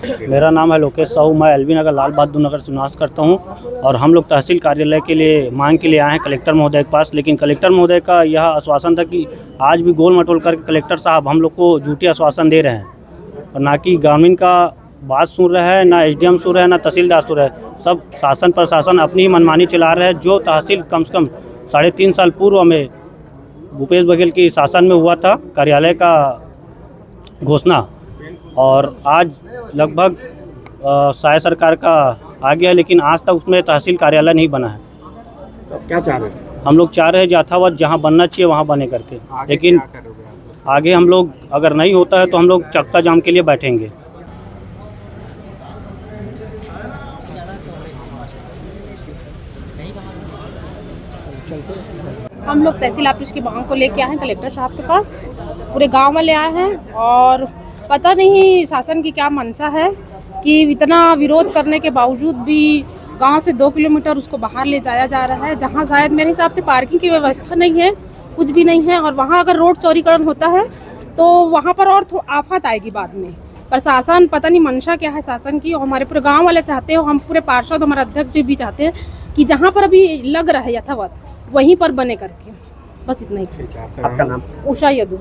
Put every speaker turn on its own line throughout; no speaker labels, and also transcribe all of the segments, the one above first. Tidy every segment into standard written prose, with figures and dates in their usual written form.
मेरा नाम है लोकेश साहू। मैं एलबी नगर लाल बहादुर नगर से निवास करता हूं और हम लोग तहसील कार्यालय के लिए मांग के लिए आए हैं कलेक्टर महोदय के पास। लेकिन कलेक्टर महोदय का यह आश्वासन था कि आज भी गोल मटोल करके कलेक्टर साहब हम लोग को झूठी आश्वासन दे रहे हैं और ना कि ग्रामीण का बात सुन रहा है, ना एसडीएम सुन रहा है, ना तहसीलदार सुन रहा है। सब शासन प्रशासन अपनी ही मनमानी चला रहे हैं। जो तहसील कम से कम 3.5 साल पूर्व में भूपेश बघेल की शासन में हुआ था कार्यालय का घोषणा, और आज लगभग साय सरकार का आ गया, लेकिन आज तक उसमें तहसील कार्यालय नहीं बना है।
तो क्या चाह रहे हैं?
हम लोग चाह रहे हैं यथावत जहां बनना चाहिए वहां बने करके, लेकिन आगे हम लोग अगर नहीं होता है तो हम लोग चक्का जाम के लिए बैठेंगे।
हम लोग तहसील ऑफिस की मांग को लेके आए हैं कलेक्टर साहब के पास। पूरे गांव वाले आए हैं और पता नहीं शासन की क्या मंशा है कि इतना विरोध करने के बावजूद भी गांव से 2 किलोमीटर उसको बाहर ले जाया जा रहा है, जहां शायद मेरे हिसाब से पार्किंग की व्यवस्था नहीं है, कुछ भी नहीं है। और वहां अगर रोड चौड़ीकरण होता है तो वहां पर और आफत आएगी बाद में। प्रशासन पता नहीं मंशा क्या है शासन की, और हमारे पूरे गाँव वाले चाहते हैं, हम पूरे पार्षद हमारे अध्यक्ष जी भी चाहते हैं कि जहाँ पर अभी लग रहा है यथावत वहीं पर बने करके, बस इतना ही।
आपका नाम?
उषा यदु।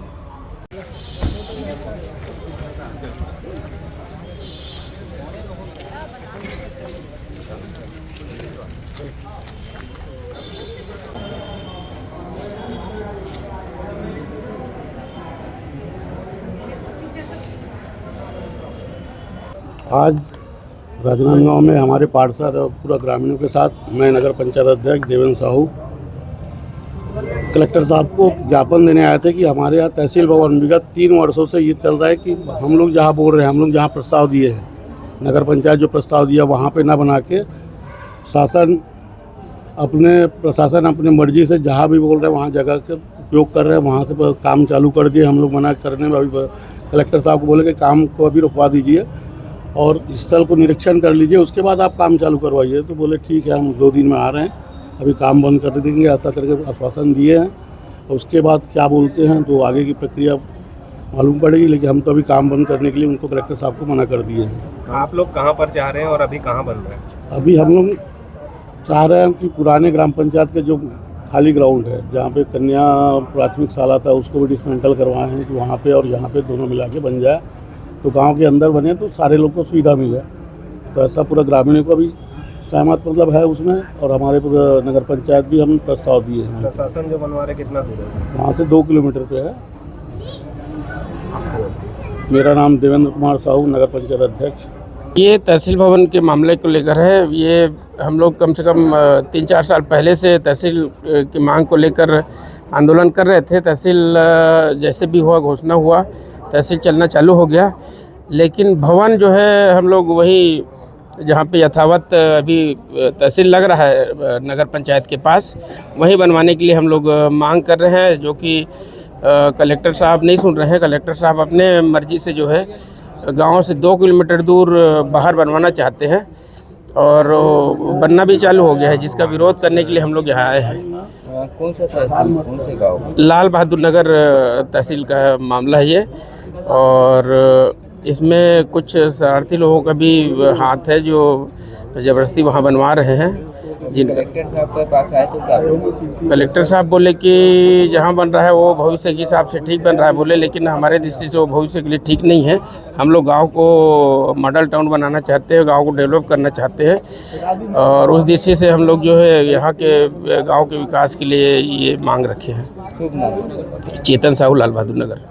आज राजनांदगांव में हमारे पार्षद और पूरा ग्रामीणों के साथ मैं नगर पंचायत अध्यक्ष देवेंद्र साहू कलेक्टर साहब को ज्ञापन देने आए थे कि हमारे यहाँ तहसील भवन विगत 3 वर्षों से ये चल रहा है कि हम लोग जहाँ बोल रहे हैं, हम लोग जहाँ प्रस्ताव दिए हैं, नगर पंचायत जो प्रस्ताव दिया वहाँ पे ना बना के प्रशासन अपने मर्जी से जहाँ भी बोल रहे हैं वहाँ जगह के उपयोग कर रहे हैं, वहाँ से काम चालू कर दिए। हम लोग मना करने में अभी कलेक्टर साहब को बोले कि काम को अभी रुकवा दीजिए और स्थल को निरीक्षण कर लीजिए, उसके बाद आप काम चालू करवाइए। तो बोले ठीक है, हम 2 दिन में आ रहे हैं, अभी काम बंद कर देंगे, ऐसा करके आश्वासन दिए हैं। और उसके बाद क्या बोलते हैं तो आगे की प्रक्रिया मालूम पड़ेगी, लेकिन हम तो अभी काम बंद करने के लिए उनको कलेक्टर साहब को मना कर दिए हैं।
आप लोग कहाँ पर जा रहे हैं और अभी कहाँ बन रहे हैं?
अभी हम लोग चाह रहे हैं कि पुराने ग्राम पंचायत के जो खाली ग्राउंड है जहाँ पे कन्या प्राथमिक शाला था उसको भी डिसमेंटल करवाए हैं कि वहाँ पे और यहाँ पे दोनों मिला के बन जाए, तो गांव के अंदर बने तो सारे लोग को सुविधा मिल जाए। तो ऐसा पूरा ग्रामीणों को भी सहमत है उसमें, और हमारे पूरा नगर पंचायत भी हम प्रस्ताव दिए हैं।
प्रशासन जो बनवा रहे कितना दूर है?
वहाँ से 2 किलोमीटर पे है। मेरा नाम देवेंद्र कुमार साहू, नगर पंचायत अध्यक्ष।
ये तहसील भवन के मामले को लेकर है। ये हम लोग कम से कम 3-4 साल पहले से तहसील की मांग को लेकर आंदोलन कर रहे थे। तहसील जैसे भी हुआ, घोषणा हुआ, तहसील चलना चालू हो गया, लेकिन भवन जो है हम लोग वही जहाँ पे यथावत अभी तहसील लग रहा है नगर पंचायत के पास, वहीं बनवाने के लिए हम लोग मांग कर रहे हैं, जो कि कलेक्टर साहब नहीं सुन रहे हैं। कलेक्टर साहब अपने मर्जी से जो है गांव से 2 किलोमीटर दूर बाहर बनवाना चाहते हैं और बनना भी चालू हो गया है, जिसका विरोध करने के लिए हम लोग यहाँ आए हैं।
कौन सा तहसील, कौन से गाँव?
लाल बहादुर नगर तहसील का मामला है ये, और इसमें कुछ शरारती लोगों का भी हाथ है जो ज़बरदस्ती वहाँ बनवा रहे हैं।
कलेक्टर साहब के पास आए तो क्या?
कलेक्टर साहब बोले कि जहाँ बन रहा है वो भविष्य के हिसाब से ठीक बन रहा है बोले, लेकिन हमारे दृष्टि से वो भविष्य के लिए ठीक नहीं है। हम लोग गांव को मॉडल टाउन बनाना चाहते हैं, गांव को डेवलप करना चाहते हैं, और उस दृष्टि से हम लोग जो है यहाँ के गांव के विकास के लिए ये मांग रखे हैं।
शुभ नाम?
चेतन साहू, लाल बहादुर नगर।